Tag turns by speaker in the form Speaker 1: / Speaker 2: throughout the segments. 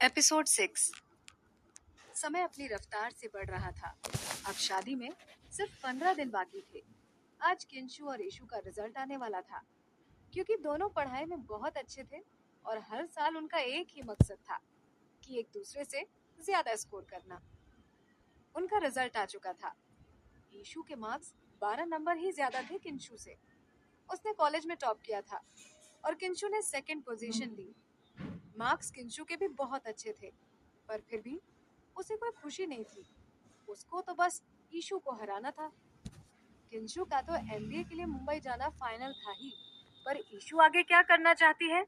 Speaker 1: Episode 6। समय अपनी रफ्तार से बढ़ रहा था। अब शादी में सिर्फ 15 दिन बाकी थे। आज किंशु और ईशु का रिजल्ट आने वाला था। क्योंकि दोनों पढ़ाई में बहुत अच्छे थे और हर साल उनका एक ही मकसद था कि एक दूसरे से ज्यादा स्कोर करना। उनका रिजल्ट आ चुका था। ईशु के मार्क्स 12 नंबर ही ज्यादा थे किंशु से। उसने कॉलेज में टॉप किया था और किंशु ने सेकंड पोजीशन ली। मार्क्स किंशु के भी बहुत अच्छे थे, पर फिर भी उसे कोई खुशी नहीं थी। उसको तो बस ईशु को हराना था। किंशु का तो एमबीए के लिए मुंबई जाना फाइनल था ही, पर ईशु आगे क्या करना चाहती है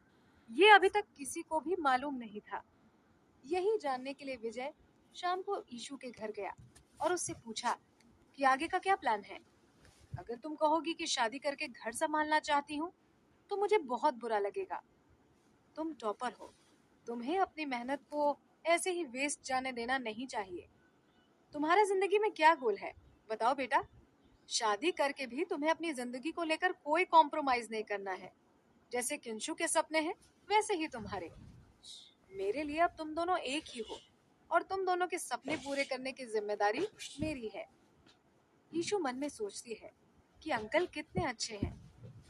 Speaker 1: ये अभी तक किसी को भी मालूम नहीं था। यही जानने के लिए विजय शाम को ईशु के घर गया और उससे पूछा कि आगे का क्या प्लान है। अगर तुम कहोगी कि शादी करके घर संभालना चाहती हूँ तो मुझे बहुत बुरा लगेगा। तुम टॉपर हो, तुम्हें अपनी मेहनत को ऐसे ही वेस्ट जाने देना नहीं चाहिए। तुम्हारा जिंदगी में क्या गोल है बताओ बेटा। शादी करके भी तुम्हें अपनी जिंदगी को लेकर कोई कॉम्प्रोमाइज नहीं करना है। जैसे किंशु के सपने हैं वैसे ही तुम्हारे। मेरे लिए अब तुम दोनों एक ही हो और तुम दोनों के सपने पूरे करने की जिम्मेदारी मेरी है। ईशु मन में सोचती है कि अंकल कितने अच्छे हैं।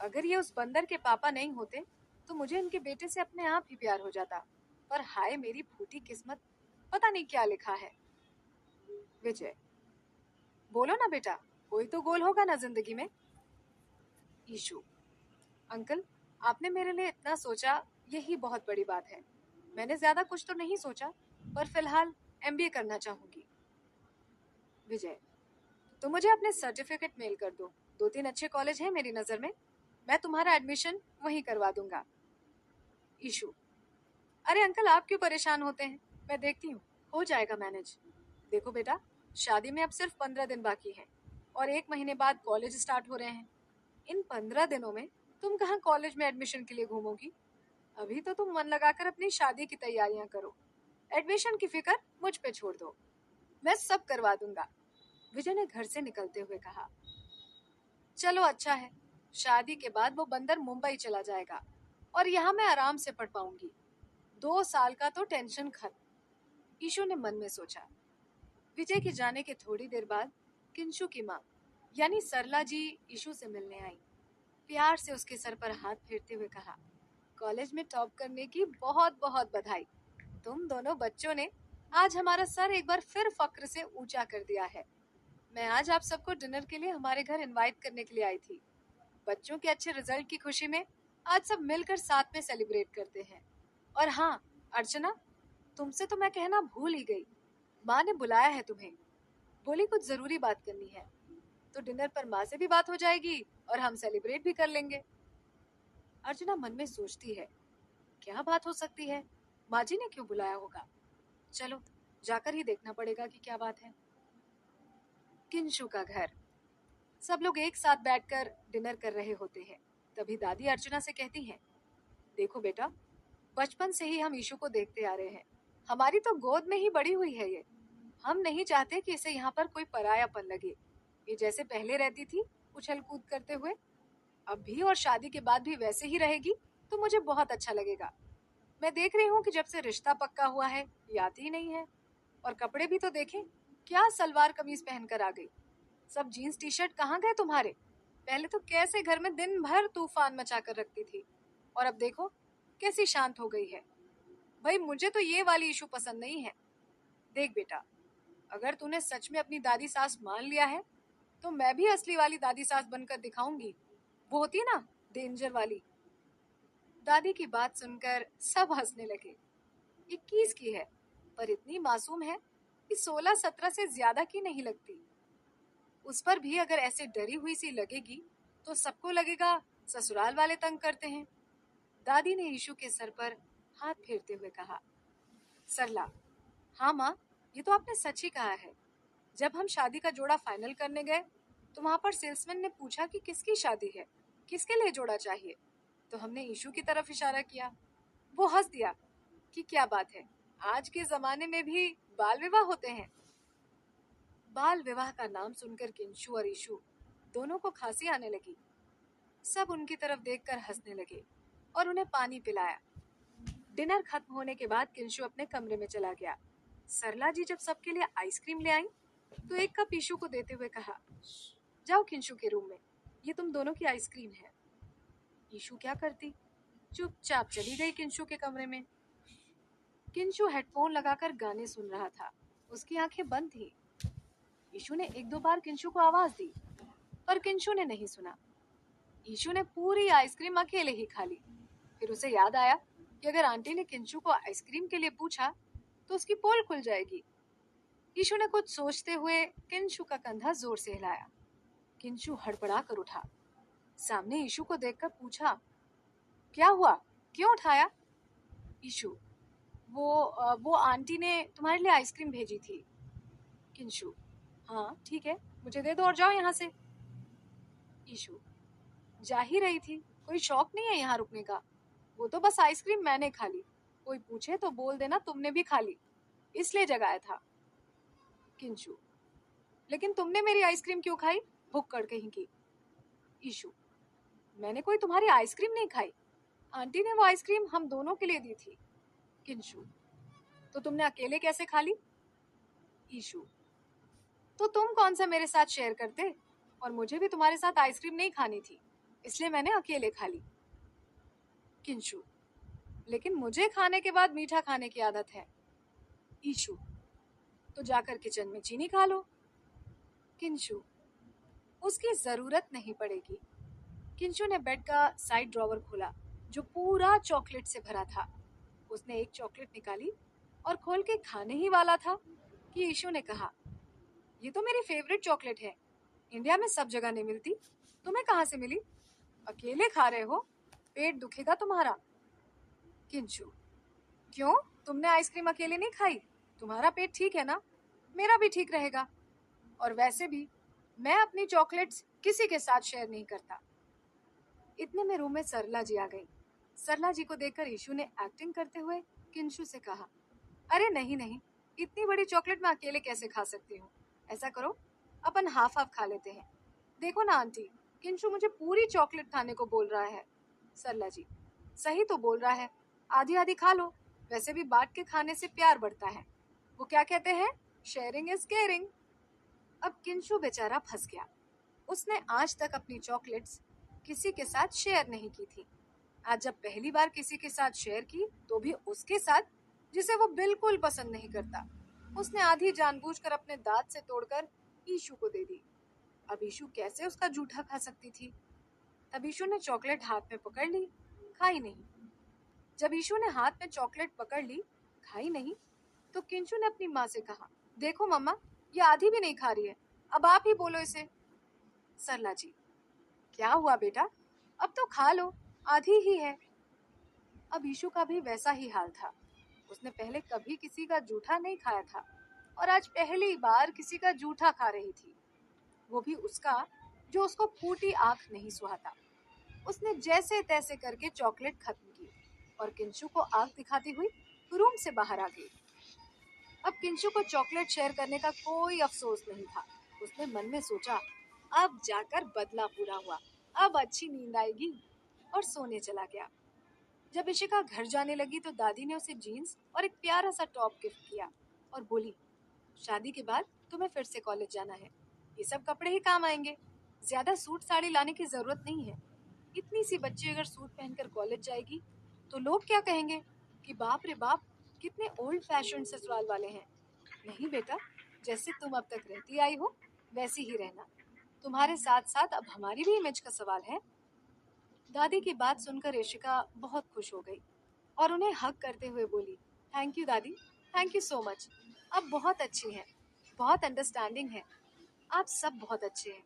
Speaker 1: अगर ये उस बंदर के पापा नहीं होते तो मुझे इनके बेटे से अपने आप ही प्यार हो जाता। पर हाय मेरी फूटी किस्मत, पता नहीं क्या लिखा है। विजय: बोलो ना बेटा, कोई तो गोल होगा ना जिंदगी में। ईशु: अंकल, आपने मेरे लिए इतना सोचा, यही बहुत बड़ी बात है। मैंने ज्यादा कुछ तो नहीं सोचा, पर फिलहाल एमबीए करना चाहूंगी। विजय: तो मुझे अपने सर्टिफिकेट मेल कर दो। 2-3 अच्छे कॉलेज हैं मेरी नजर में, मैं तुम्हारा एडमिशन वहीं करवा दूंगा। ईशु: अरे अंकल, आप क्यों परेशान होते हैं, मैं देखती हूँ, हो जाएगा मैनेज। देखो बेटा, शादी में अब सिर्फ 15 दिन बाकी हैं और 1 महीने बाद कॉलेज स्टार्ट हो रहे हैं। इन 15 दिनों में तुम कहाँ कॉलेज में एडमिशन के लिए घूमोगी। अभी तो तुम मन लगाकर अपनी शादी की तैयारियां करो। एडमिशन की फिक्र मुझ पे छोड़ दो, मैं सब करवा दूंगा। विजय ने घर से निकलते हुए कहा। चलो अच्छा है, शादी के बाद वो बंदर मुंबई चला जाएगा और यहाँ मैं आराम से पढ़ पाऊंगी। 2 साल का तो टेंशन खत्म। ईशु ने मन में सोचा। विजय के जाने के थोड़ी देर बाद किंशु की माँ यानी सरला जी ईशु से मिलने आई। प्यार से उसके सर पर हाथ फेरते हुए कहा, कॉलेज में टॉप करने की बहुत बहुत बधाई। तुम दोनों बच्चों ने आज हमारा सर एक बार फिर फक्र से ऊंचा कर दिया है। मैं आज आप सबको डिनर के लिए हमारे घर इनवाइट करने के लिए आई थी। बच्चों के अच्छे रिजल्ट की खुशी में आज सब मिलकर साथ में सेलिब्रेट करते हैं। और हाँ अर्चना, तुमसे तो मैं कहना भूल ही गई, माँ ने बुलाया है तुम्हें। बोली कुछ जरूरी बात करनी है, तो डिनर पर माँ से भी बात हो जाएगी और हम सेलिब्रेट भी कर लेंगे। अर्चना मन में सोचती है, क्या बात हो सकती है, माँ जी ने क्यों बुलाया होगा। चलो जाकर ही देखना पड़ेगा कि क्या बात है। किंशु का घर। सब लोग एक साथ बैठकर डिनर कर रहे होते हैं। तभी दादी अर्चना से कहती हैं, देखो बेटा, बचपन से ही हम ईशु को देखते आ रहे हैं। हमारी तो गोद में ही बड़ी हुई है ये। हम नहीं चाहते कि इसे यहाँ पर कोई परायापन लगे। ये जैसे पहले रहती थी उछल कूद करते हुए, अब भी और शादी के बाद भी वैसे ही रहेगी तो मुझे बहुत अच्छा लगेगा। मैं देख रही हूँ कि जब से रिश्ता पक्का हुआ है ये आती ही नहीं है। और कपड़े भी तो देखें, क्या सलवार कमीज पहनकर आ गई। सब जीन्स टी शर्ट कहाँ गए तुम्हारे। पहले तो कैसे घर में दिन भर तूफान मचा कर रखती थी और अब देखो कैसी शांत हो गई है। भाई मुझे तो ये वाली इशू पसंद नहीं है। देख बेटा, अगर तूने सच में अपनी दादी सास मान लिया है तो मैं भी असली वाली दादी सास बनकर दिखाऊंगी। वो होती है ना, डेंजर वाली। दादी की बात सुनकर सब हंसने लगे। 21 की है पर इतनी मासूम है कि 16-17 से ज्यादा की नहीं लगती। उस पर भी अगर ऐसे डरी हुई सी लगेगी तो सबको लगेगा ससुराल वाले तंग करते हैं। दादी ने ईशु के सर पर हाथ फेरते हुए कहा, सरला, हाँ माँ, ये तो आपने सच ही कहा है। जब हम शादी का जोड़ा फाइनल करने गए तो वहां पर सेल्समैन ने पूछा कि किसकी शादी है, किसके लिए जोड़ा चाहिए। तो हमने ईशु की तरफ इशारा किया। वो हंस दिया कि क्या बात है, आज के जमाने में भी बाल विवाह होते हैं। बाल विवाह का नाम सुनकर किंशु और ईशु दोनों को खांसी आने लगी। सब उनकी तरफ देखकर हंसने लगे और उन्हें पानी पिलाया। डिनर खत्म होने के बाद किंशु अपने कमरे में चला गया। सरला जी जब सबके लिए आइसक्रीम ले आई तो एक कप ईशु को देते हुए कहा, जाओ किंशु के रूम में, ये तुम दोनों की आइसक्रीम है। ईशु क्या करती, चुपचाप चली गई किंशु के कमरे में। किंशु हेडफोन लगाकर गाने सुन रहा था। उसकी आंखें बंद थी। ईशु ने एक दो बार किंशु को आवाज दी, पर किंशु ने नहीं सुना। ईशु ने पूरी आइसक्रीम अकेले ही खा ली। फिर उसे याद आया कि अगर आंटी ने किंशु को आइसक्रीम के लिए पूछा तो उसकी पोल खुल जाएगी। ईशु ने कुछ सोचते हुए किंशु का कंधा जोर से हिलाया। किंशु हड़बड़ा कर उठा। सामने ईशु को देखकर पूछा, क्या हुआ, क्यों उठाया? ईशु, वो आंटी ने तुम्हारे लिए आइसक्रीम भेजी थी। किंशु, हाँ ठीक है, मुझे दे दो और जाओ यहाँ से। ईशु, जा ही रही थी, कोई शौक नहीं है यहाँ रुकने का। वो तो बस आइसक्रीम मैंने खा ली, कोई पूछे तो बोल देना तुमने भी खा ली, इसलिए जगाया था। किंशु, लेकिन तुमने मेरी आइसक्रीम क्यों खाई, भुक्कड़ कहीं की। ईशु, मैंने कोई तुम्हारी आइसक्रीम नहीं खाई, आंटी ने वो आइसक्रीम हम दोनों के लिए दी थी। किंशु, तो तुमने अकेले कैसे खा ली? ईशु, तो तुम कौन सा मेरे साथ शेयर करते, और मुझे भी तुम्हारे साथ आइसक्रीम नहीं खानी थी, इसलिए मैंने अकेले खा ली। किंशु, लेकिन मुझे खाने के बाद मीठा खाने की आदत है। ईशु, तो जाकर किचन में चीनी खा लो। किंशु, उसकी जरूरत नहीं पड़ेगी। किंशु ने बेड का साइड ड्रॉवर खोला जो पूरा चॉकलेट से भरा था। उसने एक चॉकलेट निकाली और खोल के खाने ही वाला था कि ईशु ने कहा, ये तो मेरी फेवरेट चॉकलेट है, इंडिया में सब जगह नहीं मिलती, तुम्हें कहाँ से मिली? अकेले खा रहे हो, पेट दुखेगा तुम्हारा। किंशु, क्यों, तुमने आइसक्रीम अकेले नहीं खाई, तुम्हारा पेट ठीक है ना, मेरा भी ठीक रहेगा। और वैसे भी मैं अपनी चॉकलेट्स किसी के साथ शेयर नहीं करता। इतने में रूम में सरला जी आ गई। सरला जी को देखकर ईशु ने एक्टिंग करते हुए किंशु से कहा, अरे नहीं नहीं, इतनी बड़ी चॉकलेट मैं अकेले कैसे खा सकती हूँ, ऐसा करो अपन हाफ हाफ खा लेते हैं। देखो ना आंटी, किंशु मुझे पूरी चॉकलेट खाने को बोल रहा है। सरला जी, सही तो बोल रहा है, आधी आधी खा लो, वैसे भी बांट के खाने से प्यार बढ़ता है। वो क्या कहते हैं, शेयरिंग इज केयरिंग। अब किंशु बेचारा फंस गया। उसने आज तक अपनी चॉकलेट्स किसी के साथ शेयर नहीं की थी। आज जब पहली बार किसी के साथ शेयर की तो भी उसके साथ जिसे वो बिल्कुल पसंद नहीं करता। उसने आधी जानबूझकर अपने दांत से तोड़कर ईशु को दे दी। अब ईशु कैसे उसका जूठा खा सकती थी? तब ईशु ने चॉकलेट हाथ में पकड़ ली, खाई नहीं। जब ईशु ने हाथ में चॉकलेट पकड़ ली, खाई नहीं, तो किंशु ने अपनी माँ से कहा, देखो मम्मा, ये आधी भी नहीं खा रही है, अब आप ही बोलो इसे। सरला जी, क्या हुआ बेटा, अब तो खा लो, आधी ही है। अब ईशु का भी वैसा ही हाल था। उसने पहले कभी किसी का जूठा नहीं खाया था और आज पहली बार किसी का जूठा खा रही थी, वो भी उसका जो उसको फूटी आंख नहीं सुहाता। उसने जैसे तैसे करके चॉकलेट खत्म की और किंशु को आंख दिखाती हुई रूम से बाहर आ गई। अब किंशु को चॉकलेट शेयर करने का कोई अफसोस नहीं था। उसने मन में सोचा, अब जाकर बदला पूरा हुआ, अब अच्छी नींद आएगी, और सोने चला गया। जब इशिका घर जाने लगी तो दादी ने उसे जीन्स और एक प्यारा सा टॉप गिफ्ट किया और बोली, शादी के बाद तुम्हें फिर से कॉलेज जाना है, ये सब कपड़े ही काम आएंगे, ज्यादा सूट साड़ी लाने की जरूरत नहीं है। इतनी सी बच्ची अगर सूट पहनकर कॉलेज जाएगी तो लोग क्या कहेंगे कि बाप रे बाप, कितने ओल्ड फैशन ससुराल वाले हैं। नहीं बेटा, जैसे तुम अब तक रहती आई हो वैसी ही रहना, तुम्हारे साथ साथ अब हमारी भी इमेज का सवाल है। दादी की बात सुनकर इशिका बहुत खुश हो गई और उन्हें हग करते हुए बोली, थैंक यू दादी, थैंक यू सो मच, आप बहुत अच्छी हैं, बहुत अंडरस्टैंडिंग है, आप सब बहुत अच्छे हैं।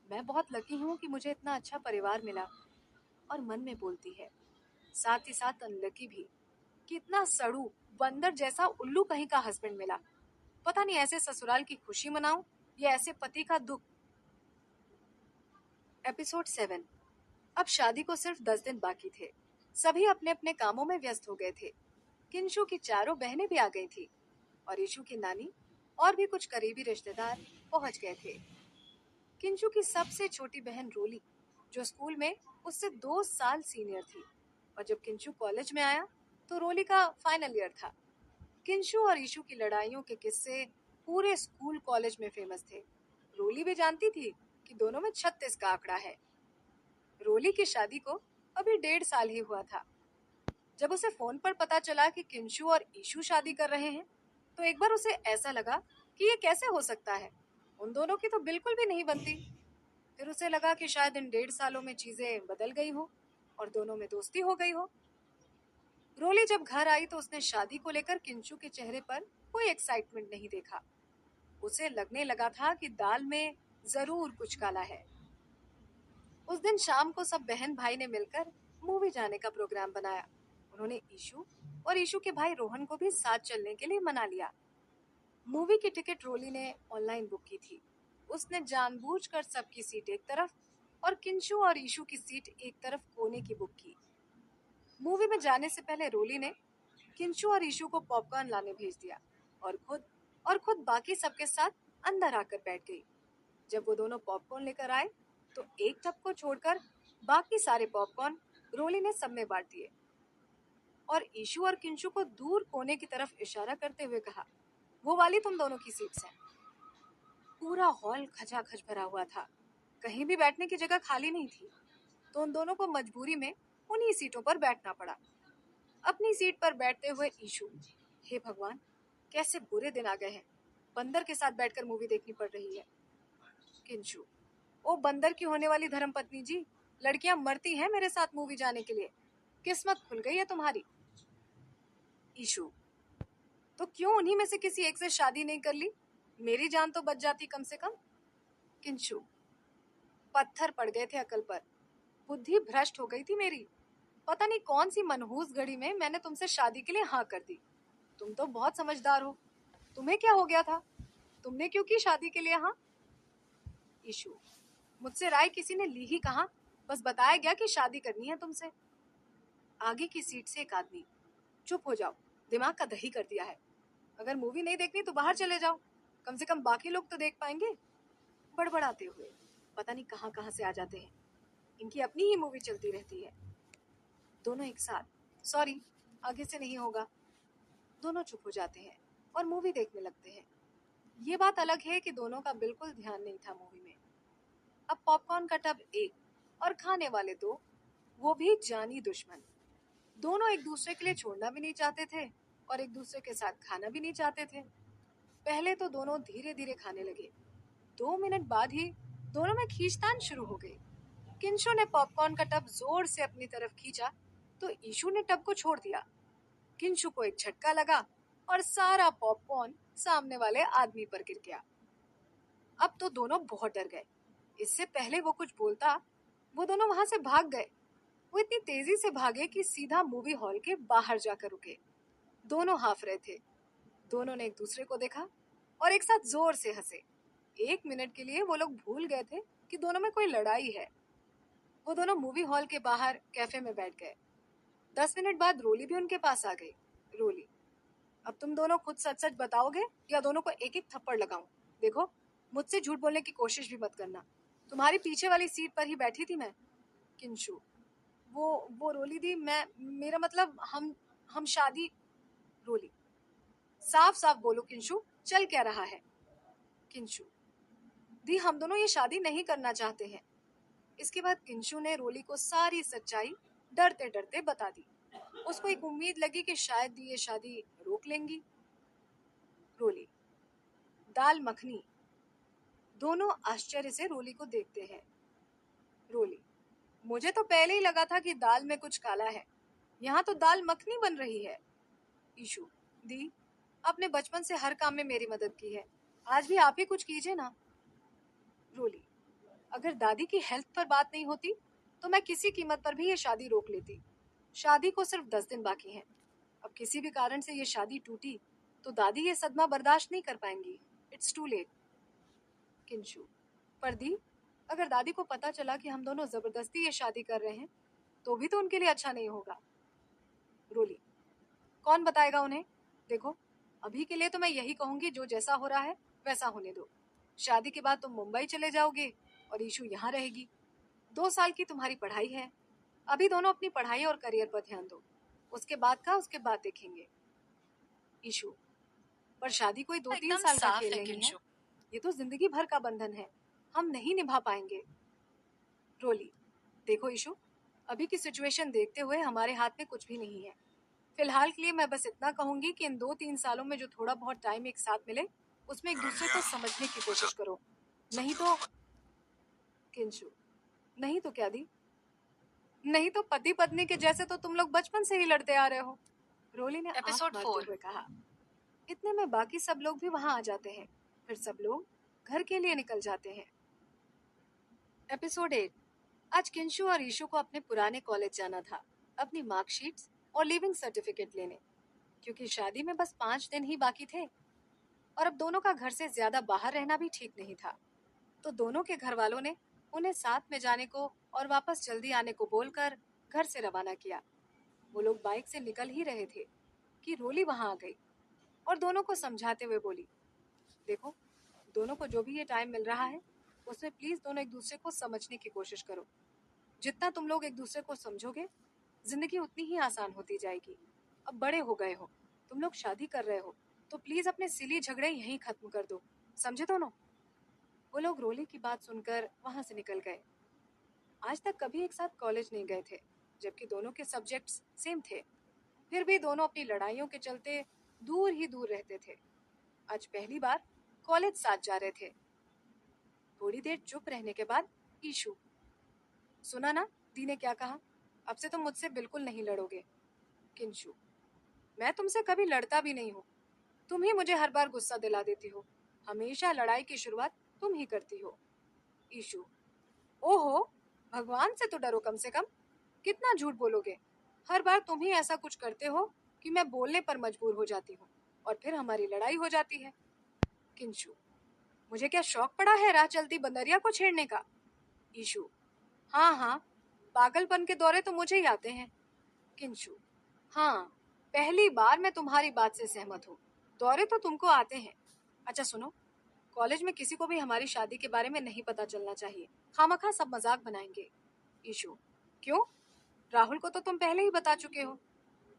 Speaker 1: मैं बहुत लकी हूँ कि मुझे इतना अच्छा परिवार मिला। और मन में बोलती है, साथ ही साथ अनलकी भी, कि इतना सड़ू बंदर जैसा उल्लू कहीं का हस्बैंड मिला। पता नहीं ऐसे ससुराल की खुशी मनाऊं या ऐसे पति का दुख। एपिसोड 7। अब शादी को सिर्फ 10 दिन बाकी थे। सभी अपने अपने कामों में व्यस्त हो गए थे। किंशु की चारों बहनें भी आ गई थी और ईशु की नानी और भी कुछ करीबी रिश्तेदार पहुंच गए थे। किंशु की सबसे छोटी बहन रोली, जो स्कूल में उससे 2 साल सीनियर थी, और जब किंशु कॉलेज में आया तो रोली का फाइनल ईयर था। किंशु और ईशु की लड़ाइयों के किस्से पूरे स्कूल कॉलेज में फेमस थे। रोली भी जानती थी कि दोनों में 36 का आंकड़ा है। रोली की शादी को अभी 1.5 साल ही हुआ था। जब उसे फोन पर पता चला कि किंशु और ईशु शादी कर रहे हैं, तो एक बार उसे ऐसा लगा कि ये कैसे हो सकता है, उन दोनों की तो बिल्कुल भी नहीं बनती। फिर उसे लगा कि शायद इन 1.5 सालों में चीजें बदल गई हो और दोनों में दोस्ती हो गई हो। रोली जब घर आई तो उसने शादी को लेकर किंशु के चेहरे पर कोई एक्साइटमेंट नहीं देखा। उसे लगने लगा था कि दाल में जरूर कुछ काला है। उस दिन शाम को सब बहन भाई ने मिलकर मूवी जाने का प्रोग्राम बनाया। उन्होंने ईशु और ईशु के भाई रोहन को भी साथ चलने के लिए मना लिया। मूवी की टिकट रोली ने ऑनलाइन बुक की थी। उसने जानबूझकर सबकी सीट एक तरफ और किंशु और ईशु की सीट एक तरफ कोने की बुक की। मूवी में जाने से पहले रोली ने किंशु और ईशु को पॉपकॉर्न लाने भेज दिया और खुद बाकी सबके साथ अंदर आकर बैठ गई। जब वो दोनों पॉपकॉर्न लेकर आए तो एक टब को छोड़कर बाकी सारे पॉपकॉर्न रोली ने सब में बांट दिए और ईशु और किंशु को दूर कोने की तरफ इशारा करते हुए कहा, वो वाली तुम दोनों की सीट्स हैं। पूरा हॉल खचाखच भरा हुआ था। कहीं भी बैठने की जगह खाली नहीं थी, तो उन दोनों को मजबूरी में उन्हीं सीटों पर बैठना पड़ा। अपनी सीट पर बैठते हुए ईशु, हे भगवान, कैसे बुरे दिन आ गए हैं, बंदर के साथ बैठकर मूवी देखनी पड़ रही है। किंशु, ओ बंदर की होने वाली धर्मपत्नी जी, लड़कियां मरती हैं मेरे साथ मूवी जाने के लिए, किस्मत खुल गई है तुम्हारी। ईशु, तो क्यों उन्हीं में से किसी एक से शादी नहीं कर ली, मेरी जान तो बच जाती कम से कम। किंशु, पत्थर पड़ गए थे अकल पर, बुद्धि भ्रष्ट हो गई थी मेरी। पता नहीं कौन सी मनहूस घड़ी में मैंने तुमसे शादी के लिए हाँ कर दी। तुम तो बहुत समझदार हो, तुम्हें क्या हो गया था, तुमने क्यों की शादी के लिए हाँ। ईशु, मुझसे राय किसी ने ली ही कहाँ, बस बताया गया कि शादी करनी है तुमसे। आगे की सीट से एक आदमी, चुप हो जाओ, दिमाग का दही कर दिया है, अगर मूवी नहीं देखनी तो बाहर चले जाओ, कम से कम बाकी लोग तो देख पाएंगे। बड़बड़ाते हुए पता नहीं कहाँ कहाँ से आ जाते हैं, इनकी अपनी ही मूवी चलती रहती है। दोनों एक साथ, सॉरी आगे से नहीं होगा। दोनों चुप हो जाते हैं और मूवी देखने लगते हैं। ये बात अलग है कि दोनों का बिल्कुल ध्यान नहीं था मूवी में। अब पॉपकॉर्न का टब एक और खाने वाले दो, वो भी जानी दुश्मन। दोनों एक दूसरे के लिए छोड़ना भी नहीं चाहते थे और एक दूसरे के साथ खाना भी नहीं चाहते थे। पहले तो दोनों धीरे धीरे खाने लगे, 2 मिनट बाद ही दोनों में खींचतान शुरू हो गई। किंशु ने पॉपकॉर्न का टब जोर से अपनी तरफ खींचा तो ईशु ने टब को छोड़ दिया। किंशु को एक झटका लगा और सारा पॉपकॉर्न सामने वाले आदमी पर गिर गया। अब तो दोनों बहुत डर गए। इससे पहले वो कुछ बोलता, वो दोनों वहां से भाग गए। वो इतनी तेजी से भागे कि सीधा मूवी हॉल के बाहर जाकर रुके। दोनों हाफ रहे थे। दोनों ने एक दूसरे को देखा और एक साथ जोर से हंसे। 1 मिनट के लिए वो लोग भूल गए थे कि दोनों में कोई लड़ाई है। वो दोनों मूवी हॉल के बाहर कैफे में बैठ गए। 10 मिनट बाद रोली भी उनके पास आ गई। रोली, अब तुम दोनों खुद सच सच बताओगे या दोनों को एक एक थप्पड़ लगाऊं? देखो, मुझसे झूठ बोलने की कोशिश भी मत करना, तुम्हारी पीछे वाली सीट पर ही बैठी थी मैं। किंशु, वो रोली दी, मैं मेरा मतलब हम शादी। रोली, साफ साफ बोलो किंशु, चल क्या रहा है। किंशु, दी हम दोनों ये शादी नहीं करना चाहते हैं। इसके बाद किंशु ने रोली को सारी सच्चाई डरते डरते बता दी। उसको एक उम्मीद लगी कि शायद दी ये शादी रोक लेंगी। रोली, दाल मखनी। दोनों आश्चर्य से रोली को देखते हैं। रोली, मुझे तो पहले ही लगा था कि दाल में कुछ काला है, यहाँ तो दाल मखनी बन रही है। ईशु, दी आपने बचपन से हर काम में मेरी मदद की है, आज भी आप ही कुछ कीजिए ना। रोली, अगर दादी की हेल्थ पर बात नहीं होती तो मैं किसी कीमत पर भी ये शादी रोक लेती। शादी को सिर्फ 10 दिन बाकी हैं। अब किसी भी कारण से ये शादी टूटी तो दादी ये सदमा बर्दाश्त नहीं कर पाएंगी। It's to late. किंशु, पर दी, अगर दादी को पता चला कि हम दोनों जबरदस्ती ये शादी कर रहे हैं तो भी तो उनके लिए अच्छा नहीं होगा। रोली, कौन बताएगा उन्हें? देखो, अभी के लिए तो मैं यही कहूंगी, जो जैसा हो रहा है वैसा होने दो। शादी के बाद तुम मुंबई चले जाओगे और ईशु यहाँ रहेगी। 2 साल की तुम्हारी पढ़ाई है, अभी दोनों अपनी पढ़ाई और करियर पर ध्यान दो। उसके बाद देखेंगे। ईशु, पर शादी कोई 2-3 साल का खेल नहीं है, ये तो जिंदगी भर का बंधन है, हम नहीं निभा पाएंगे। रोली, देखो ईशु, अभी की सिचुएशन देखते हुए हमारे हाथ में कुछ भी नहीं है। फिलहाल के लिए मैं बस इतना कहूंगी कि इन 2-3 सालों में जो थोड़ा बहुत टाइम एक साथ मिले उसमें एक दूसरे को समझने की कोशिश करो। नहीं तो किंशु, नहीं तो क्या दी, नहीं तो पति पत्नी के जैसे तो तुम लोग बचपन से ही लड़ते आ रहे हो, रोली ने आंख मारते हुए कहा। इतने में बाकी सब लोग भी वहां आ जाते हैं, फिर सब लोग घर के लिए निकल जाते हैं। एपिसोड 8। आज किंशु और ईशु को अपने पुराने कॉलेज जाना था, अपनी मार्कशीट्स और लिविंग सर्टिफिकेट लेने, क्योंकि शादी में बस 5 दिन ही बाकी थे और अब दोनों का घर से ज्यादा बाहर रहना भी ठीक नहीं था। तो दोनों के घर वालों ने उन्हें साथ में जाने को और वापस जल्दी आने को बोलकर घर से रवाना किया। वो लोग बाइक से निकल ही रहे थे कि रोली वहां आ गई और दोनों को समझाते हुए बोली, देखो, दोनों को जो भी ये टाइम मिल रहा है उसमें प्लीज दोनों एक दूसरे को समझने की कोशिश करो। जितना तुम लोग एक दूसरे को समझोगे जिंदगी उतनी ही आसान होती जाएगी। अब बड़े हो गए हो, तुम लोग शादी कर रहे हो, तो प्लीज अपने सिली झगड़े यहीं खत्म कर दो, समझे दोनों। वो लोग रोली की बात सुनकर वहां से निकल गए। आज तक कभी एक साथ कॉलेज नहीं गए थे, जबकि दोनों के सब्जेक्ट्स सेम थे। फिर भी दोनों अपनी लड़ाइयों के चलते दूर ही दूर रहते थे। आज पहली बार कॉलेज साथ जा रहे थे। थोड़ी देर चुप रहने के बाद ईशु, सुना ना दी ने क्या कहा, अब से तुम मुझसे बिल्कुल नहीं लड़ोगे। किंशु, मैं तुमसे कभी लड़ता भी नहीं हूँ, तुम ही मुझे हर बार गुस्सा दिला देती हो, हमेशा लड़ाई की शुरुआत तुम ही करती हो। ईशु, ओहो, भगवान से तो डरो कम से कम, कितना झूठ बोलोगे, हर बार तुम ही ऐसा कुछ करते हो कि मैं बोलने पर मजबूर हो जाती हूँ और फिर हमारी लड़ाई हो जाती है। किंशु, मुझे क्या शौक पड़ा है राह चलती बंदरिया को छेड़ने का। ईशु, हाँ हाँ, पागलपन के दौरे तो मुझे ही आते हैं। किंशु, हाँ, पहली बार मैं तुम्हारी बात से सहमत हूँ, दौरे तो तुमको आते हैं। अच्छा सुनो, कॉलेज में किसी को भी हमारी शादी के बारे में नहीं पता चलना चाहिए, खामखा सब मजाक बनाएंगे। ईशु, क्यों, राहुल को तो तुम पहले ही बता चुके हो,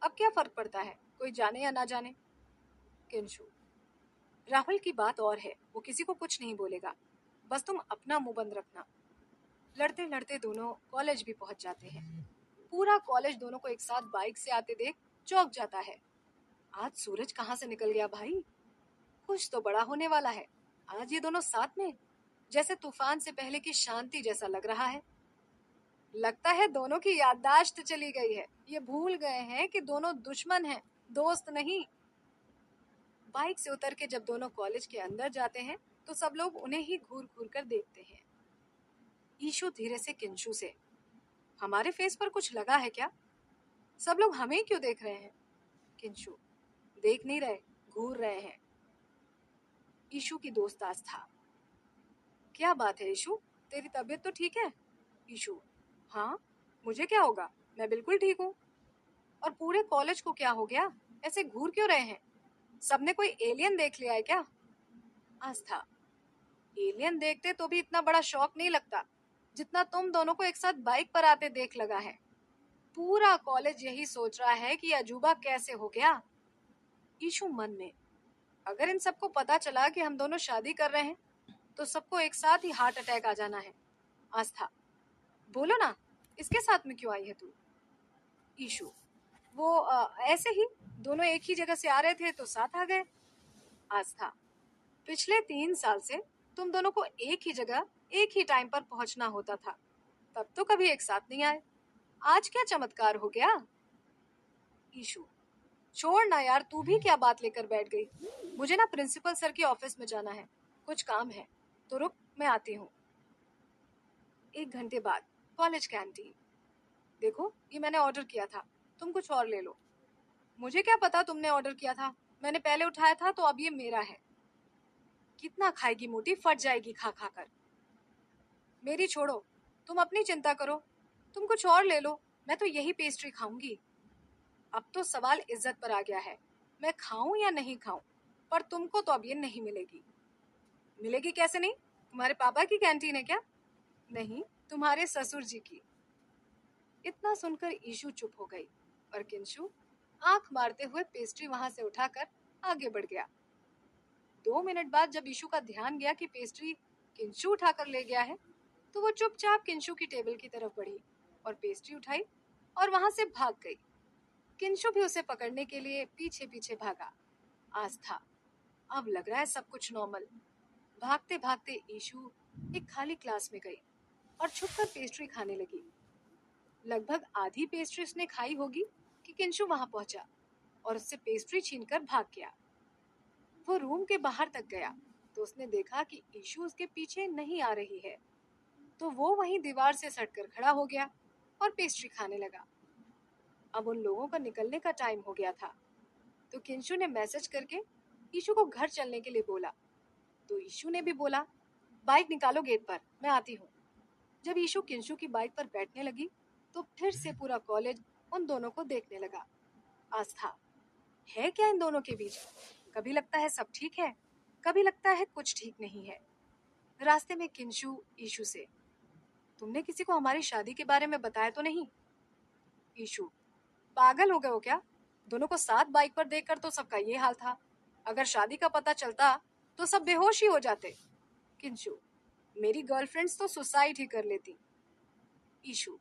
Speaker 1: अब क्या फर्क पड़ता है, कोई जाने या ना जाने। किंशु, राहुल की बात और है, वो किसी को कुछ नहीं बोलेगा, बस तुम अपना मुंह बंद रखना। लड़ते लड़ते दोनों कॉलेज भी पहुंच जाते हैं। पूरा कॉलेज दोनों को एक साथ बाइक से आते देख चौंक जाता है। आज सूरज कहाँ से निकल गया भाई, कुछ तो बड़ा होने वाला है। आज ये दोनों साथ में, जैसे तूफान से पहले की शांति जैसा लग रहा है। लगता है दोनों की याददाश्त चली गई है, ये भूल गए हैं कि दोनों दुश्मन हैं, दोस्त नहीं। बाइक से उतर के जब दोनों कॉलेज के अंदर जाते हैं तो सब लोग उन्हें ही घूर घूर कर देखते हैं। ईशु धीरे से किंशु से, हमारे फेस पर कुछ लगा है क्या, सब लोग हमें क्यों देख रहे हैं। किंशु, देख नहीं रहे, घूर रहे हैं। ईशु की दोस्त आस्था, क्या बात है ईशु, तेरी तबीयत तो ठीक है। ईशु, हाँ, मुझे क्या होगा, मैं बिल्कुल ठीक हूँ। और पूरे कॉलेज को क्या हो गया, ऐसे घूर क्यों रहे हैं, सबने कोई एलियन देख लिया है क्या। आस्था, एलियन देखते तो भी इतना बड़ा शौक नहीं लगता जितना तुम दोनों को एक साथ बाइक पर आते देख लगा है। पूरा कॉलेज यही सोच रहा है कि अजूबा कैसे हो गया। ईशु मन में, अगर इन सबको पता चला कि हम दोनों शादी कर रहे हैं तो सबको एक साथ ही हार्ट अटैक आ जाना है। आस्था, बोलो ना, इसके साथ में क्यों आई है तू। ईशु, वो ऐसे ही, दोनों एक ही जगह से आ रहे थे तो साथ आ गए। आस्था, पिछले 3 साल से तुम दोनों को एक ही जगह एक ही टाइम पर पहुंचना होता था, तब तो कभी एक साथ नहीं आए, आज क्या चमत्कार हो गया। ईशु, छोड़ ना यार, तू भी क्या बात लेकर बैठ गई, मुझे ना प्रिंसिपल सर के ऑफिस में जाना है, कुछ काम है, तो रुक, मैं आती हूँ। 1 घंटे बाद कॉलेज कैंटीन, देखो ये मैंने ऑर्डर किया था, तुम कुछ और ले लो। मुझे क्या पता तुमने ऑर्डर किया था, मैंने पहले उठाया था तो अब ये मेरा है। कितना खाएगी मोटी, फट जाएगी खा खा कर। मेरी छोड़ो, तुम अपनी चिंता करो, तुम कुछ और ले लो, मैं तो यही पेस्ट्री खाऊंगी। अब तो सवाल इज्जत पर आ गया है, मैं खाऊं या नहीं खाऊं, पर तुमको तो अब ये नहीं मिलेगी। मिलेगी कैसे नहीं, तुम्हारे पापा की कैंटीन है क्या। नहीं, तुम्हारे ससुर जी की। इतना सुनकर ईशु चुप हो गई और किंशु आंख मारते हुए पेस्ट्री वहां से उठाकर आगे बढ़ गया। 2 मिनट बाद जब ईशु का ध्यान गया कि पेस्ट्री किंशु उठाकर ले गया है, तो वो चुपचाप किंशु की टेबल की तरफ बढ़ी और पेस्ट्री उठाई और वहां से भाग गई। किंशु भी उसे पकड़ने के लिए पीछे पीछे भागा। आस्था, अब लग रहा है सब कुछ नॉर्मल। भागते भागते ईशु एक खाली क्लास में गई और छुपकर पेस्ट्री खाने लगी। लगभग आधी पेस्ट्री उसने खाई होगी कि किंशु वहां पहुंचा और उससे पेस्ट्री छीनकर भाग गया। वो रूम के बाहर तक गया तो उसने देखा कि ईशु उसके पीछे नहीं आ रही है, तो वो वहीं दीवार से सटकर खड़ा हो गया और पेस्ट्री खाने लगा। अब उन लोगों का निकलने का टाइम हो गया था, तो किंशु ने मैसेज करके ईशु को घर चलने के लिए बोला। तो ईशु ने भी बोला, बाइक निकालो गेट पर, मैं आती हूँ। जब ईशु किंशु की बाइक पर बैठने लगी तो फिर से पूरा कॉलेज उन दोनों को देखने लगा। आस्था, है क्या इन दोनों के बीच? कभी लगता है सब ठीक है, कभी लगता है कुछ ठीक नहीं है। रास्ते में किंशु ईशु से, तुमने किसी को हमारी शादी के बारे में बताया तो नहीं? ईशु, पागल हो गए हो क्या? दोनों को साथ बाइक पर देखकर तो सबका ये हाल था। अगर शादी का पता चलता तो सब बेहोश ही हो जाते। किंशु, मेरी गर्लफ्रेंड्स तो सुसाइड ही कर लेती। ईशु,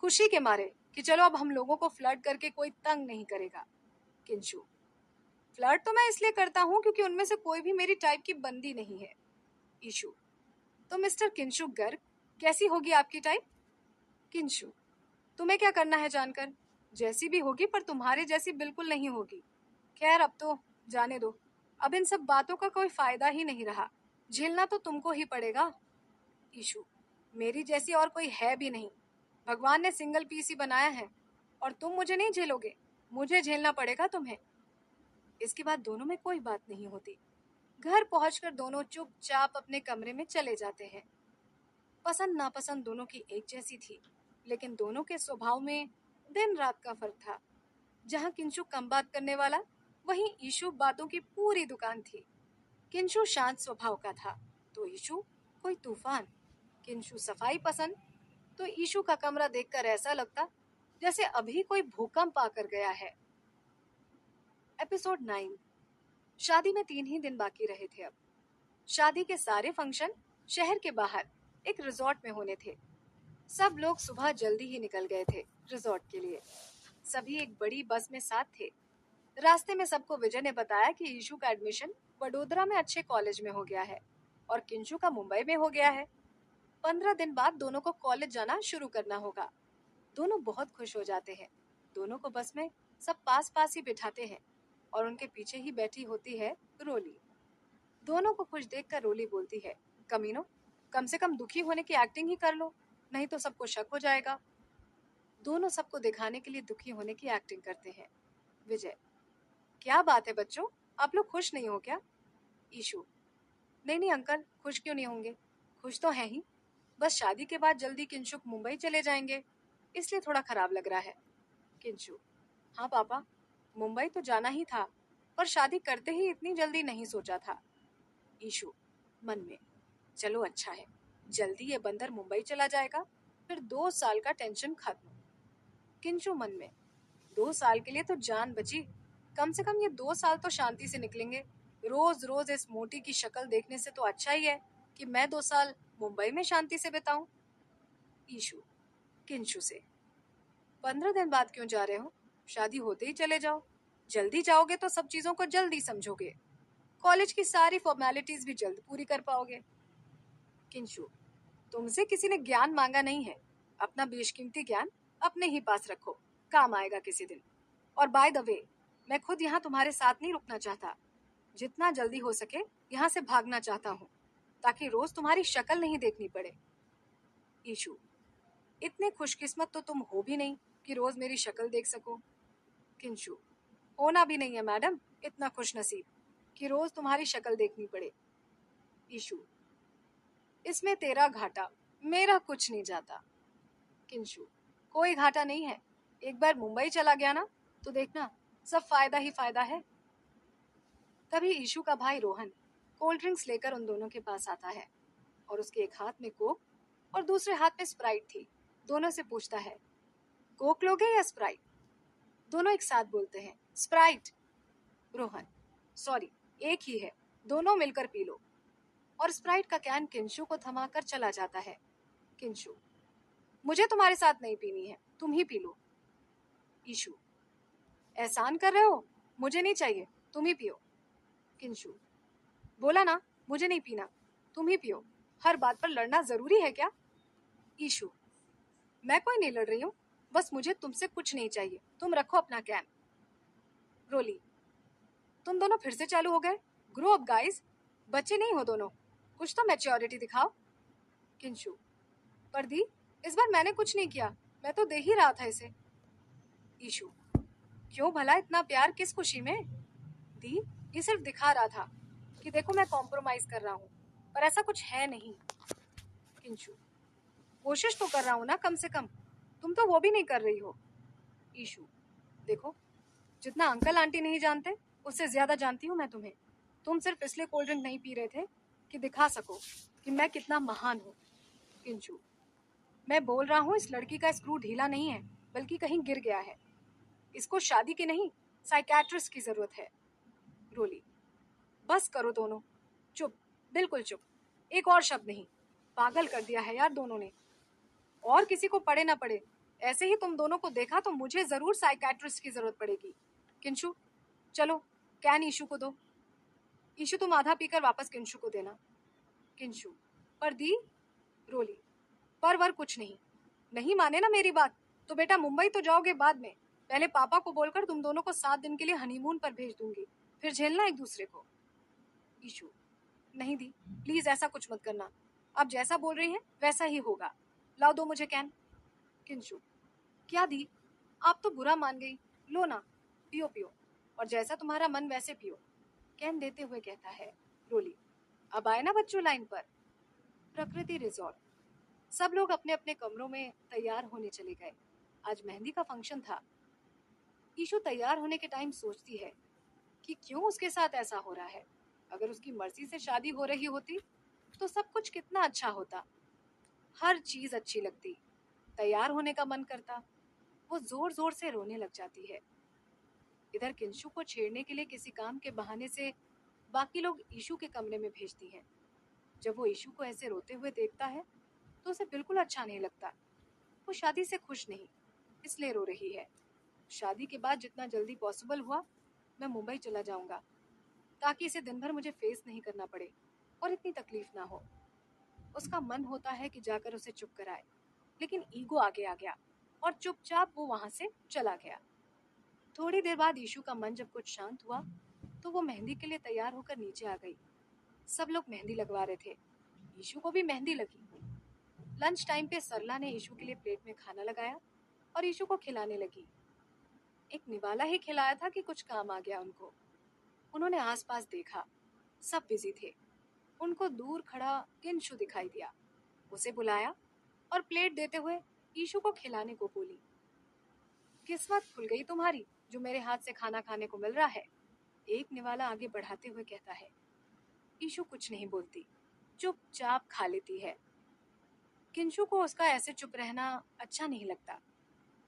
Speaker 1: खुशी के मारे कि चलो अब हम लोगों को फ्लर्ट करके कोई तंग नहीं करेगा। किंशु, फ्लर्ट तो मैं इसलिए करता हूँ क्योंकि उनमें से कोई भी मेरी टाइप की बंदी नहीं है। ईशु, तो मिस्टर किंशु गर्ग, कैसी होगी आपकी टाइप? किंशु, तुम्हें क्या करना है जानकर? जैसी भी होगी पर तुम्हारे जैसी बिल्कुल नहीं होगी। खैर अब तो जाने दो, अब इन सब बातों का कोई फायदा ही नहीं रहा, झेलना तो तुमको ही पड़ेगा। ईशु, मेरी जैसी और कोई है भी नहीं, भगवान ने सिंगल पीस ही बनाया है और तुम मुझे नहीं झेलोगे, मुझे झेलना पड़ेगा तुम्हें। इसके बाद दोनों में कोई बात नहीं होती। घर पहुंचकर दोनों चुपचाप अपने कमरे में चले जाते हैं। पसंद नापसंद दोनों की एक जैसी थी, लेकिन दोनों के स्वभाव में दिन रात का फर्क था। जहाँ किंशु कम बात करने वाला, वहीं ईशु बातों की पूरी दुकान थी। किंशु शांत स्वभाव का था तो ईशु कोई तूफान। किंशु सफाई पसंद तो ईशु का कमरा देखकर ऐसा लगता जैसे अभी कोई भूकंप आकर गया है। एपिसोड 9। शादी में 3 ही दिन बाकी रहे थे अब। शादी के सारे फंक्शन शहर के बाहर एक रिजॉर्ट में होने थे। सब लोग सुबह जल्दी ही निकल गए थे रिजॉर्ट के लिए। सभी एक बड़ी बस में साथ थे। रास्ते में सबको विजय ने बताया कि ईशु का एडमिशन वडोदरा में अच्छे कॉलेज में हो गया है और किंशु का मुंबई में हो गया है। 15 दिन बाद दोनों को कॉलेज जाना शुरू करना होगा। दोनों बहुत खुश हो जाते हैं। दोनों को बस में सब पास पास ही बिठाते हैं और उनके पीछे ही बैठी होती है रोली। दोनों को खुश देखकर रोली बोलती है, कमीनो, कम से कम दुखी होने की एक्टिंग ही कर लो, नहीं तो सबको शक हो जाएगा। दोनों सबको दिखाने के लिए दुखी होने की एक्टिंग करते हैं। विजय, क्या बात है बच्चों, आप लोग खुश नहीं हो क्या? ईशु, नहीं नहीं अंकल, खुश क्यों नहीं होंगे, खुश तो है ही, बस शादी के बाद जल्दी किंशुक मुंबई चले जाएंगे, इसलिए थोड़ा खराब लग रहा है। किंशु, हाँ पापा, मुंबई तो जाना ही था, पर शादी करते ही इतनी जल्दी नहीं सोचा था। ईशु मन में, चलो अच्छा है, जल्दी ये बंदर मुंबई चला जाएगा, फिर 2 साल का टेंशन खत्म। किंशु मन में, 2 साल के लिए तो जान बची, कम से कम ये 2 साल तो शांति से निकलेंगे। रोज रोज इस मोटी की शक्ल देखने से तो अच्छा ही है कि मैं 2 साल मुंबई में शांति से बिताऊं। ईशु किंशु से, 15 दिन बाद क्यों जा रहे हो? शादी होते ही चले जाओ, जल्दी जाओगे तो सब चीजों को जल्दी समझोगे, कॉलेज की सारी फॉर्मेलिटीज भी जल्द पूरी कर पाओगे। किंशु, तुमसे किसी ने ज्ञान मांगा नहीं है, अपना बेशकीमती ज्ञान अपने ही पास रखो, काम आएगा किसी दिन। और बाय द वे, मैं खुद यहाँ तुम्हारे साथ नहीं रुकना चाहता, जितना जल्दी हो सके यहाँ से भागना चाहता हूँ, ताकि रोज तुम्हारी शक्ल नहीं देखनी पड़े। ईशु, इतने खुशकिस्मत तो तुम हो भी नहीं कि रोज मेरी शक्ल देख सको। किंशु, होना भी नहीं है मैडम इतना खुश नसीब कि रोज तुम्हारी शक्ल देखनी पड़े। ईशु, इसमें तेरा घाटा, मेरा कुछ नहीं जाता। किंशु, कोई घाटा नहीं है, एक बार मुंबई चला गया ना तो देखना सब फायदा ही फायदा है। तभी ईशु का भाई रोहन कोल्ड ड्रिंक्स लेकर उन दोनों के पास आता है और उसके एक हाथ में कोक और दूसरे हाथ में स्प्राइट थी। दोनों से पूछता है, कोक लोगे या स्प्राइट? दोनों एक साथ बोलते हैं, स्प्राइट। रोहन, सॉरी, एक ही है, दोनों मिलकर पी लो। और स्प्राइट का कैन किंशु को थमाकर चला जाता है। किंशु, मुझे तुम्हारे साथ नहीं पीनी है, तुम ही पी लो। ईशु, एहसान कर रहे हो, मुझे नहीं चाहिए, तुम ही पियो। किंशु, बोला ना मुझे नहीं पीना, तुम ही पियो। हर बात पर लड़ना जरूरी है क्या? ईशु, मैं कोई नहीं लड़ रही हूँ, बस मुझे तुमसे कुछ नहीं चाहिए, तुम रखो अपना कैन। रोली, तुम दोनों फिर से चालू हो गए। ग्रो अप गाइस, बच्चे नहीं हो दोनों, कुछ तो मैच्योरिटी दिखाओ। किंशु, पर दी, इस बार मैंने कुछ नहीं किया, मैं तो दे ही रहा था इसे। ईशु, क्यों भला इतना प्यार, किस खुशी में? दी, ये सिर्फ दिखा रहा था कि देखो मैं कॉम्प्रोमाइज कर रहा हूँ, पर ऐसा कुछ है नहीं। किंशु, कोशिश तो कर रहा हूँ ना कम से कम, तुम तो वो भी नहीं कर रही हो। ईशु, देखो, जितना अंकल आंटी नहीं जानते उससे ज्यादा जानती हूँ मैं तुम्हें। तुम सिर्फ इसलिए कोल्ड ड्रिंक नहीं पी रहे थे कि दिखा सको कि मैं कितना महान हूँ। किंशु, मैं बोल रहा हूँ इस लड़की का स्क्रू ढीला नहीं है, बल्कि कहीं गिर गया है। इसको शादी की नहीं, साइकेट्रिस्ट की जरूरत है। रोली, बस करो दोनों, चुप, बिल्कुल चुप, एक और शब्द नहीं। पागल कर दिया है यार दोनों ने। और किसी को पड़े ना पड़े, ऐसे ही तुम दोनों को देखा तो मुझे जरूर साइकेट्रिस्ट की जरूरत पड़ेगी। किंशु, चलो कैन ईशु को दो। ईशु, तुम आधा पीकर वापस किंशु को देना। किंशु, पर दी। रोली, पर वर कुछ नहीं, नहीं माने ना मेरी बात तो बेटा मुंबई तो जाओगे बाद में, पहले पापा को बोलकर तुम दोनों को 7 दिन के लिए हनीमून पर भेज दूंगी, फिर झेलना एक दूसरे को। ईशु, नहीं दी, प्लीज ऐसा कुछ मत करना, आप जैसा बोल रही हैं वैसा ही होगा। लाओ दो मुझे कैन। किंशु, क्या दी, आप तो बुरा मान गई, लो ना, पियो पियो, और जैसा तुम्हारा मन वैसे पियो। कैन देते हुए कहता है। रोली, अब आए ना बच्चों लाइन पर। प्रकृति रिजॉर्ट। सब लोग अपने अपने कमरों में तैयार होने चले गए। आज मेहंदी का फंक्शन था। ईशु तैयार होने के टाइम सोचती है कि क्यों उसके साथ ऐसा हो रहा है। अगर उसकी मर्जी से शादी हो रही होती तो सब कुछ कितना अच्छा होता, हर चीज अच्छी लगती, तैयार होने का मन करता। वो जोर जोर से रोने लग जाती है। इधर किंशु को छेड़ने के लिए किसी काम के बहाने से बाकी लोग ईशु के कमरे में भेजती हैं। जब वो ईशु को ऐसे रोते हुए देखता है तो उसे बिल्कुल अच्छा नहीं लगता। वो शादी से खुश नहीं, इसलिए रो रही है। शादी के बाद जितना जल्दी पॉसिबल हुआ मैं मुंबई चला जाऊंगा, ताकि इसे दिन भर मुझे फेस नहीं करना पड़े और इतनी तकलीफ ना हो। उसका मन होता है कि जाकर उसे चुप कराए, लेकिन ईगो आगे आ गया और चुपचाप वो वहां से चला गया। थोड़ी देर बाद ईशु का मन जब कुछ शांत हुआ तो वो मेहंदी के लिए तैयार होकर नीचे आ गई। सब लोग मेहंदी लगवा रहे थे, ईशु को भी मेहंदी लगी। लंच टाइम पे सरला ने ईशु के लिए प्लेट में खाना लगाया और ईशु को खिलाने लगी। एक निवाला ही खिलाया था कि कुछ काम आ गया उनको। उन्होंने आसपास देखा, सब बिजी थे। उनको दूर खड़ा किंशु दिखाई दिया, उसे बुलाया और प्लेट देते हुए ईशु को खिलाने को बोली। किस्मत खुल गई तुम्हारी जो मेरे हाथ से खाना खाने को मिल रहा है, एक निवाला आगे बढ़ाते हुए कहता है। ईशु कुछ नहीं बोलती, चुपचाप खा लेती है। किंशु को उसका ऐसे चुप रहना अच्छा नहीं लगता।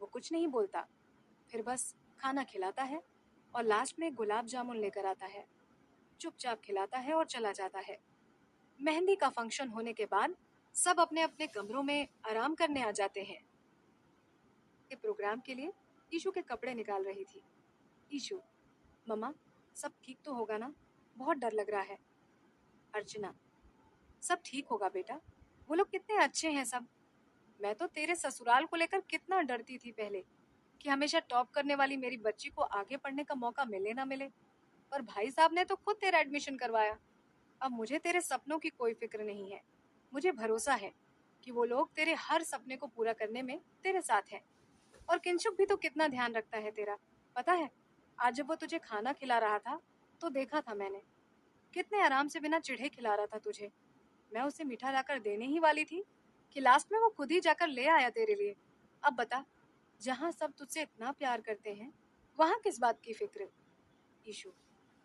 Speaker 1: वो कुछ नहीं बोलता, फिर बस खाना खिलाता है और लास्ट में गुलाब जामुन लेकर आता है। चुपचाप खिलाता है और चला जाता है। मेहंदी का फंक्शन होने के बाद सब अपने अपने कमरों में आराम करने आ जाते हैं। के प्रोग्राम के लिए ईशु के कपड़े निकाल रही थी। ईशु, मम्मा, सब ठीक तो होगा ना, बहुत डर लग रहा है। अर्चना, सब ठीक होगा बेटा, वो लोग कितने अच्छे हैं सब। मैं तो तेरे ससुराल को लेकर कितना डरती थी पहले, कि हमेशा टॉप करने वाली मेरी बच्ची को आगे पढ़ने का मौका मिले ना मिले, पर भाई साहब ने तो खुद तेरा एडमिशन करवाया। अब मुझे तेरे सपनों की कोई फिक्र नहीं है। मुझे भरोसा है कि वो लोग तेरे हर सपने को पूरा करने में तेरे साथ हैं। और किंशुक भी तो कितना ध्यान रखता है तेरा, पता है? आज जब वो तुझे खाना खिला रहा था तो देखा था मैंने, कितने आराम से बिना चिढ़े खिला रहा था तुझे। मैं उसे मीठा लाकर देने ही वाली थी कि लास्ट में वो खुद ही जाकर ले आया तेरे लिए। अब बता, जहाँ सब तुझसे इतना प्यार करते हैं वहाँ किस बात की फिक्र? ईशु,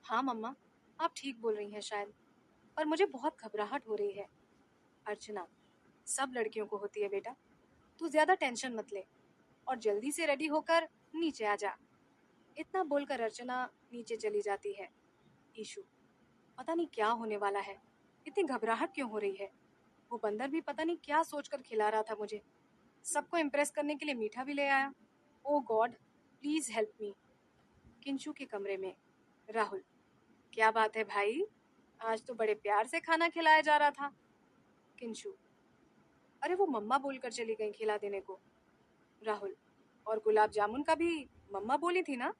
Speaker 1: हाँ मम्मा, आप ठीक बोल रही हैं शायद, पर मुझे बहुत घबराहट हो रही है। अर्चना, सब लड़कियों को होती है बेटा, तू ज्यादा टेंशन मत ले और जल्दी से रेडी होकर नीचे आ जा। इतना बोलकर अर्चना नीचे चली जाती है। ईशु, पता नहीं क्या होने वाला है, इतनी घबराहट क्यों हो रही है। वो बंदर भी पता नहीं क्या सोचकर खिला रहा था मुझे, सबको इम्प्रेस करने के लिए मीठा भी ले आया। ओ गॉड, प्लीज हेल्प मी। किंशु के कमरे में राहुल, क्या बात है भाई, आज तो बड़े प्यार से खाना खिलाया जा रहा था। किंशु, अरे वो मम्मा बोलकर चली गई खिला देने को। राहुल, और गुलाब जामुन का भी मम्मा बोली थी ना।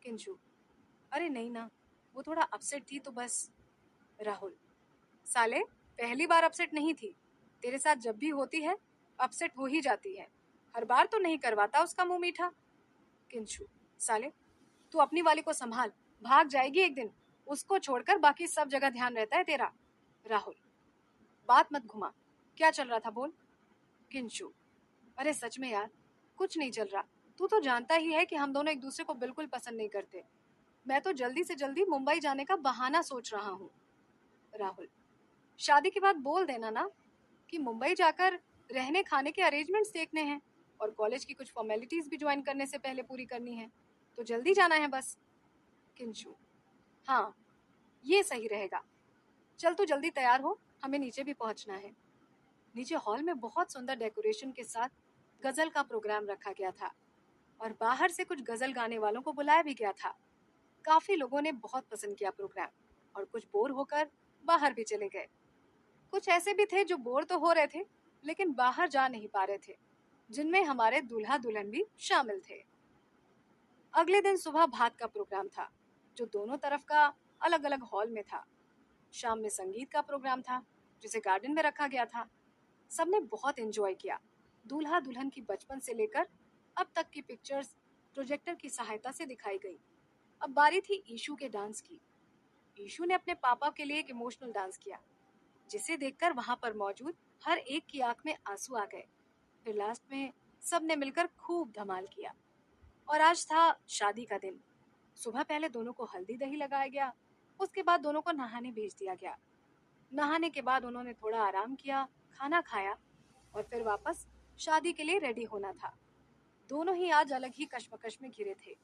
Speaker 1: किंशु, अरे नहीं ना, वो थोड़ा अपसेट थी तो बस। राहुल, साले, पहली बार अपसेट नहीं थी, तेरे साथ जब भी होती है अपसेट हो ही जाती है, हर बार तो नहीं करवाता उसका मुंह मीठा। किंशु, साले, तू अपनी वाली को संभाल, भाग जाएगी एक दिन, उसको छोड़कर बाकी सब जगह ध्यान रहता है तेरा। राहुल, बात मत घुमा, क्या चल रहा था बोल। किंशु, अरे सच में यार, कुछ नहीं चल रहा, तू तो जानता ही है कि हम दोनों एक दूसरे को बिल्कुल पसंद नहीं करते। मैं तो जल्दी से जल्दी मुंबई जाने का बहाना सोच रहा हूँ। राहुल, शादी के बाद बोल देना ना कि मुंबई जाकर रहने खाने के अरेंजमेंट्स देखने हैं और कॉलेज की कुछ फॉर्मेलिटीज भी ज्वाइन करने से पहले पूरी करनी है, तो जल्दी जाना है बस। किंशु, हाँ, ये सही रहेगा, चल तू जल्दी तैयार हो, हमें नीचे भी पहुंचना है। नीचे हॉल में बहुत सुंदर डेकोरेशन के साथ गजल का प्रोग्राम रखा गया था और बाहर से कुछ गजल गाने वालों को बुलाया भी गया था। काफी लोगों ने बहुत पसंद किया प्रोग्राम और कुछ बोर होकर बाहर भी चले गए। कुछ ऐसे भी थे जो बोर तो हो रहे थे लेकिन बाहर जा नहीं पा रहे थे, जिनमें हमारे दूल्हा दुल्हन भी शामिल थे। अगले दिन सुबह भात का प्रोग्राम था जो दोनों तरफ का अलग अलग हॉल में था। शाम में संगीत का प्रोग्राम था जिसे गार्डन में रखा गया था। सबने बहुत एंजॉय किया। दूल्हा दुल्हन की बचपन से लेकर अब तक की पिक्चर्स प्रोजेक्टर की सहायता से दिखाई गई। अब बारी थी ईशु के डांस की। ईशु ने अपने पापा के लिए एक इमोशनल डांस किया जिसे देखकर वहां पर मौजूद हर एक की आंख में आंसू आ गए। फिर लास्ट में सबने मिलकर खूब धमाल किया। और आज था शादी का दिन। सुबह पहले दोनों को हल्दी दही लगाया गया, उसके बाद दोनों को नहाने भेज दिया गया। नहाने के बाद उन्होंने थोड़ा आराम किया, खाना खाया और फिर वापस शादी के लिए रेडी होना था। दोनों ही आज अलग ही कश्मकश में घिरे थे,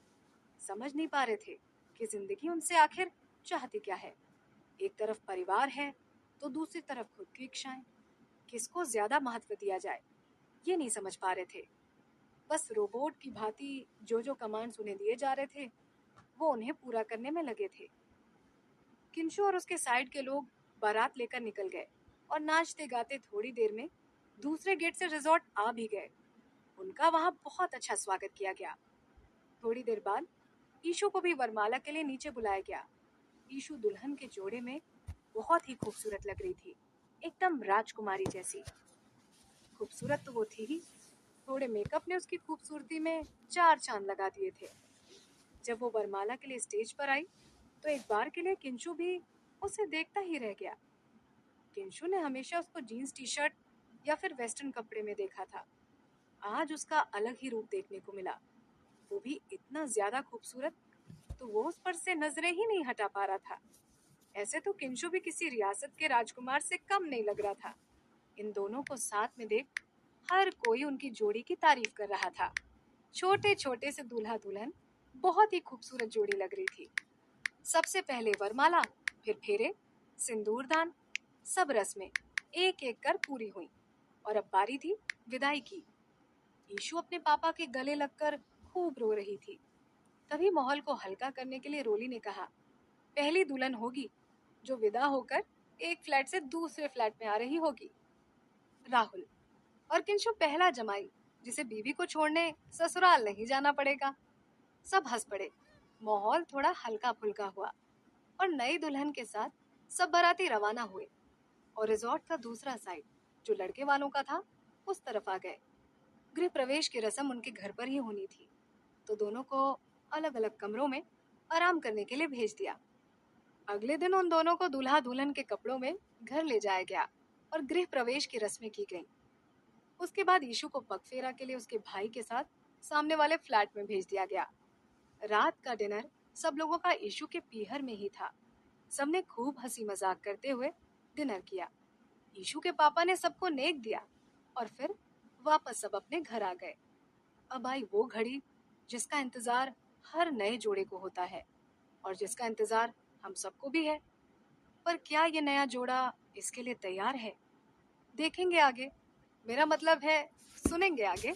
Speaker 1: समझ नहीं पा रहे थे कि जिंदगी उनसे आखिर चाहती क्या है। एक तरफ परिवार है तो दूसरी तरफ खुद की इच्छाएं, किसको ज्यादा महत्व दिया जाए ये नहीं समझ पा रहे थे। बस रोबोट की भांति जो कमांड्स उन्हें दिए जा रहे थे वो उन्हें पूरा करने में लगे थे। किंशु और उसके साइड के लोग बारात लेकर निकल गए और नाचते गाते थोड़ी देर में दूसरे गेट से रिजॉर्ट आ भी गए। उनका वहां बहुत अच्छा स्वागत किया गया। थोड़ी देर बाद ईशु को भी वरमाला के लिए नीचे बुलाया गया। ईशु दुल्हन के जोड़े में बहुत ही खूबसूरत लग रही थी, एकदम राजकुमारी जैसी। खूबसूरत तो वो थी ही, थोड़े मेकअप ने उसकी खूबसूरती में चार चांद लगा दिए थे। जब वो वरमाला के लिए स्टेज पर आई तो एक बार के लिए किंशु भी उसे देखता ही रह गया। किंशु ने हमेशा उसको जीन्स टी शर्ट या फिर वेस्टर्न कपड़े में देखा था। आज उसका अलग ही रूप देखने को मिला, वो भी इतना ज्यादा खूबसूरत, तो वो उस पर से नजरें ही नहीं हटा पा रहा था। ऐसे तो किंशु भी किसी रियासत के राजकुमार से कम नहीं लग रहा था। इन दोनों को साथ में देख हर कोई उनकी जोड़ी की तारीफ कर रहा था। छोटे छोटे से दूल्हा दुल्हन बहुत ही खूबसूरत जोड़ी लग रही थी। सबसे पहले वरमाला, फिर फेरे, सिंदूरदान, सब रस्में एक एक कर पूरी हुई और अब बारी थी विदाई की। ईशु अपने पापा के गले लगकर खूब रो रही थी। तभी माहौल को हल्का करने के लिए रोली ने कहा, पहली दुल्हन होगी जो विदा होकर एक फ्लैट से दूसरे फ्लैट में आ रही होगी। राहुल, और किंशु पहला जमाई जिसे बीवी को छोड़ने ससुराल नहीं जाना पड़ेगा। सब हंस पड़े। माहौल थोड़ा हल्का फुल्का हुआ और नई दुल्हन के साथ सब बाराती रवाना हुए और रिजॉर्ट का दूसरा साइड जो लड़के वालों का था उस तरफ आ गए। गृह प्रवेश की रस्म उनके घर पर ही होनी थी, तो दोनों को अलग अलग कमरों में आराम करने के लिए भेज दिया। अगले दिन उन दोनों को दूल्हा दुल्हन के कपड़ों में घर ले जाया गया और गृह प्रवेश की रस्में की गईं। उसके बाद ईशु को पगफेरा के लिए उसके भाई के साथ सामने वाले फ्लैट में भेज दिया गया। रात का डिनर सब लोगों का ईशु के पीहर में ही था। सबने खूब हंसी मजाक करते हुए डिनर किया। ईशु के पापा ने सबको नेक दिया और फिर वापस सब अपने घर आ गए। अब आई वो घड़ी जिसका इंतजार हर नए जोड़े को होता है और जिसका इंतजार हम सबको भी है। पर क्या ये नया जोड़ा इसके लिए तैयार है? देखेंगे आगे। मेरा मतलब है, सुनेंगे आगे।